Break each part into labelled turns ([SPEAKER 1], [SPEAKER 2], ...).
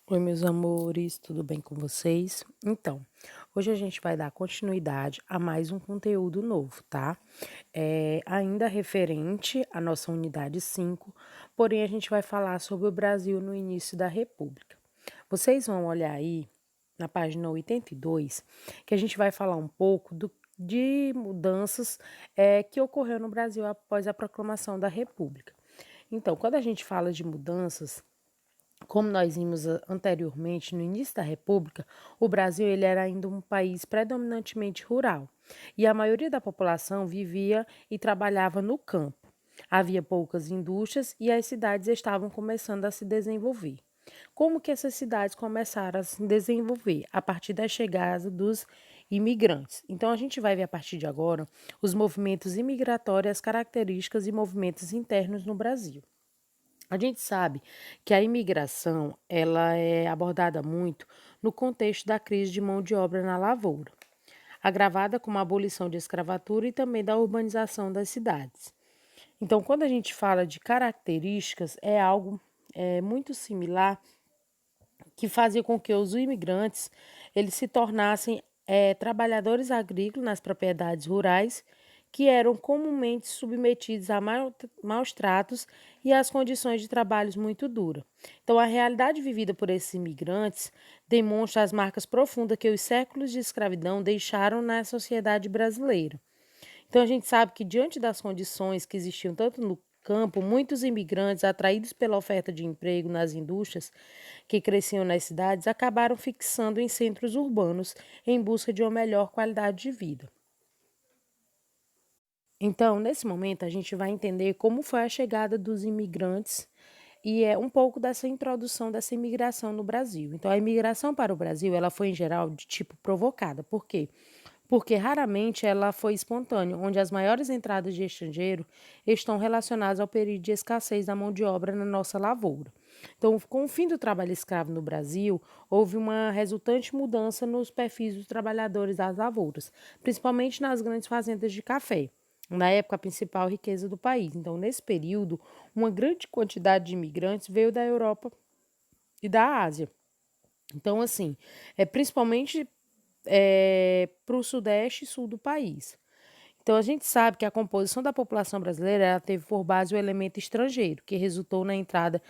[SPEAKER 1] Oi, meus amores, tudo bem com vocês? Então, hoje a gente vai dar continuidade a mais um conteúdo novo, tá? Ainda referente à nossa unidade 5, porém a gente vai falar sobre o Brasil no início da República. Vocês vão olhar aí na página 82, que a gente vai falar um pouco de mudanças que ocorreu no Brasil após a proclamação da República. Então, quando a gente fala de mudanças, como nós vimos anteriormente, no início da República, o Brasil ele era ainda um país predominantemente rural e a maioria da população vivia e trabalhava no campo. Havia poucas indústrias e as cidades estavam começando a se desenvolver. Como que essas cidades começaram a se desenvolver? A partir da chegada dos imigrantes. Então, a gente vai ver a partir de agora os movimentos imigratórios, as características e movimentos internos no Brasil. A gente sabe que a imigração ela é abordada muito no contexto da crise de mão de obra na lavoura, agravada com a abolição de escravatura e também da urbanização das cidades. Então, quando a gente fala de características, é algo muito similar que fazia com que os imigrantes eles se tornassem trabalhadores agrícolas nas propriedades rurais que eram comumente submetidos a maus tratos e às condições de trabalhos muito duras. Então, a realidade vivida por esses imigrantes demonstra as marcas profundas que os séculos de escravidão deixaram na sociedade brasileira. Então, a gente sabe que, diante das condições que existiam tanto no campo, muitos imigrantes, atraídos pela oferta de emprego nas indústrias que cresciam nas cidades, acabaram fixando em centros urbanos em busca de uma melhor qualidade de vida. Então, nesse momento, a gente vai entender como foi a chegada dos imigrantes e é um pouco dessa introdução dessa imigração no Brasil. Então, a imigração para o Brasil, ela foi em geral de tipo provocada. Por quê? Porque raramente ela foi espontânea, onde as maiores entradas de estrangeiro estão relacionadas ao período de escassez da mão de obra na nossa lavoura. Então, com o fim do trabalho escravo no Brasil, houve uma resultante mudança nos perfis dos trabalhadores das lavouras, principalmente nas grandes fazendas de café, na época a principal riqueza do país. Então, nesse período, uma grande quantidade de imigrantes veio da Europa e da Ásia. Então, assim, principalmente para o sudeste e sul do país. Então, a gente sabe que a composição da população brasileira ela teve por base o elemento estrangeiro, que resultou na entrada,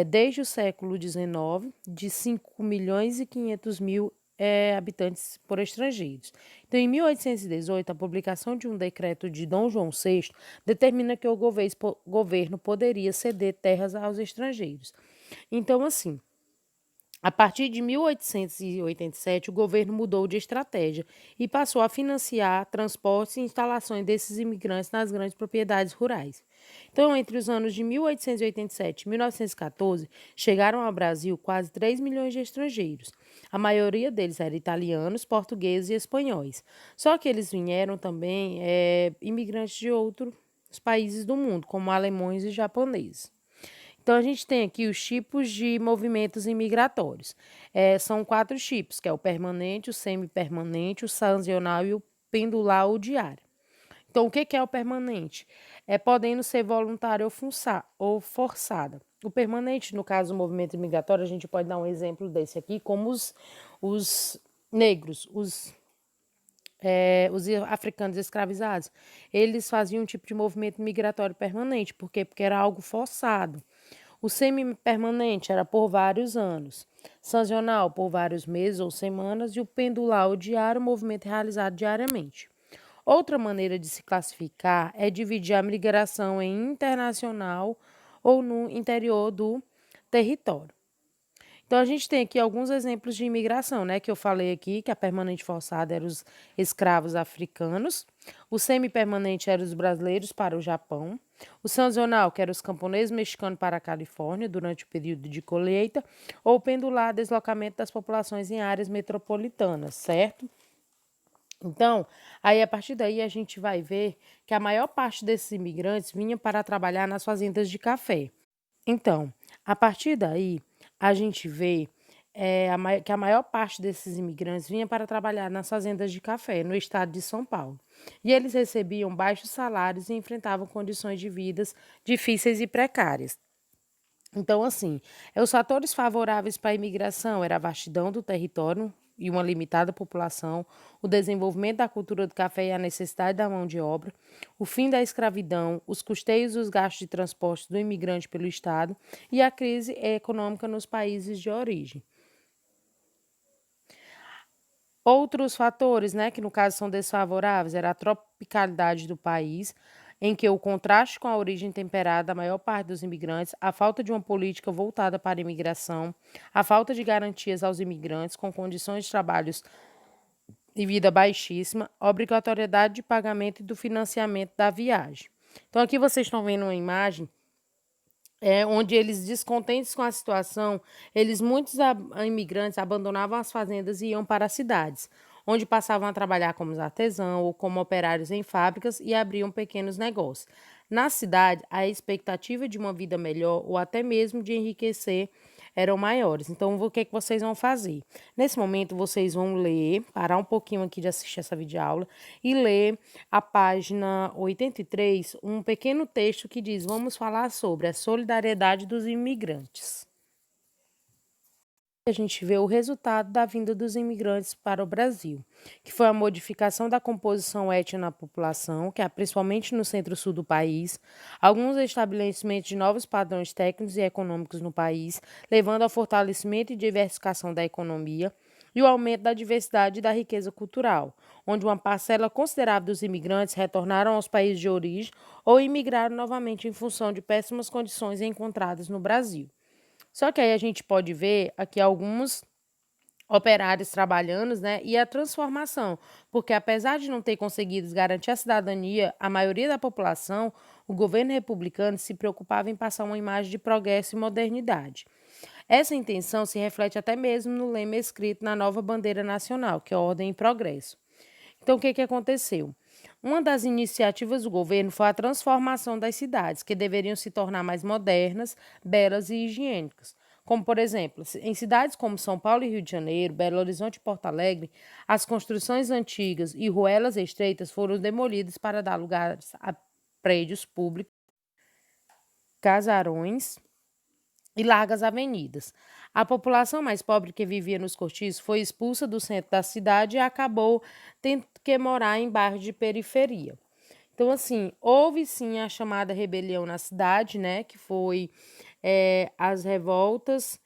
[SPEAKER 1] desde o século XIX, de 5 milhões e 500 mil habitantes por estrangeiros. Então, em 1818, a publicação de um decreto de Dom João VI determina que o governo poderia ceder terras aos estrangeiros. Então, assim, a partir de 1887, o governo mudou de estratégia e passou a financiar transportes e instalações desses imigrantes nas grandes propriedades rurais. Então, entre os anos de 1887 e 1914, chegaram ao Brasil quase 3 milhões de estrangeiros. A maioria deles eram italianos, portugueses e espanhóis. Só que eles vieram também imigrantes de outros países do mundo, como alemães e japoneses. Então, a gente tem aqui os tipos de movimentos imigratórios. São 4 tipos, que é o permanente, o semipermanente, o sazonal e o pendular ou diário. Então, o que é o permanente? Podendo ser voluntário ou forçada. O permanente, no caso do movimento imigratório, a gente pode dar um exemplo desse aqui, como os negros, os africanos escravizados. Eles faziam um tipo de movimento migratório permanente. Por quê? Porque era algo forçado. O semi-permanente era por vários anos, sazonal por vários meses ou semanas e o pendular ou diário, movimento realizado diariamente. Outra maneira de se classificar é dividir a migração em internacional ou no interior do território. Então, a gente tem aqui alguns exemplos de imigração, né? Que eu falei aqui, que a permanente forçada era os escravos africanos, o semi-permanente era os brasileiros para o Japão, o sazonal, que era os camponeses mexicanos para a Califórnia durante o período de colheita, ou o pendular, deslocamento das populações em áreas metropolitanas, certo? Então, aí a partir daí a gente vai ver que a maior parte desses imigrantes vinha para trabalhar nas fazendas de café. Então, a partir daí, a gente vê que a maior parte desses imigrantes vinha para trabalhar nas fazendas de café no estado de São Paulo. E eles recebiam baixos salários e enfrentavam condições de vidas difíceis e precárias. Então, assim, os fatores favoráveis para a imigração era a vastidão do território e uma limitada população, o desenvolvimento da cultura do café e a necessidade da mão de obra, o fim da escravidão, os custeios e os gastos de transporte do imigrante pelo Estado e a crise econômica nos países de origem. Outros fatores, né, que no caso são desfavoráveis, era a tropicalidade do país, em que o contraste com a origem temperada da maior parte dos imigrantes, a falta de uma política voltada para a imigração, a falta de garantias aos imigrantes com condições de trabalhos e vida baixíssima, obrigatoriedade de pagamento e do financiamento da viagem. Então aqui vocês estão vendo uma imagem onde eles, descontentes com a situação, muitos imigrantes abandonavam as fazendas e iam para as cidades, onde passavam a trabalhar como artesãos ou como operários em fábricas e abriam pequenos negócios. Na cidade, a expectativa de uma vida melhor ou até mesmo de enriquecer eram maiores. Então, o que é que vocês vão fazer? Nesse momento, vocês vão ler, parar um pouquinho aqui de assistir essa videoaula e ler a página 83, um pequeno texto que diz: vamos falar sobre a solidariedade dos imigrantes. A gente vê o resultado da vinda dos imigrantes para o Brasil, que foi a modificação da composição étnica na população, que é principalmente no centro-sul do país, alguns estabelecimentos de novos padrões técnicos e econômicos no país, levando ao fortalecimento e diversificação da economia, e o aumento da diversidade e da riqueza cultural, onde uma parcela considerável dos imigrantes retornaram aos países de origem ou imigraram novamente em função de péssimas condições encontradas no Brasil. Só que aí a gente pode ver aqui alguns operários trabalhando, né, e a transformação, porque apesar de não ter conseguido garantir a cidadania, a maioria da população, o governo republicano se preocupava em passar uma imagem de progresso e modernidade. Essa intenção se reflete até mesmo no lema escrito na nova bandeira nacional, que é Ordem e Progresso. Então, o que que aconteceu? Uma das iniciativas do governo foi a transformação das cidades, que deveriam se tornar mais modernas, belas e higiênicas. Como, por exemplo, em cidades como São Paulo e Rio de Janeiro, Belo Horizonte e Porto Alegre, as construções antigas e ruelas estreitas foram demolidas para dar lugar a prédios públicos, casarões e largas avenidas. A população mais pobre que vivia nos cortiços foi expulsa do centro da cidade e acabou tendo que morar em bairros de periferia. Então, assim, houve sim a chamada rebelião na cidade, né, que foi as revoltas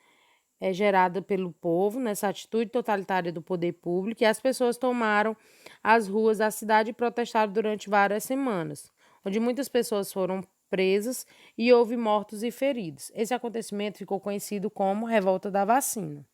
[SPEAKER 1] gerada pelo povo, nessa atitude totalitária do poder público, e as pessoas tomaram as ruas da cidade e protestaram durante várias semanas, onde muitas pessoas foram presas e houve mortos e feridos. Esse acontecimento ficou conhecido como Revolta da Vacina.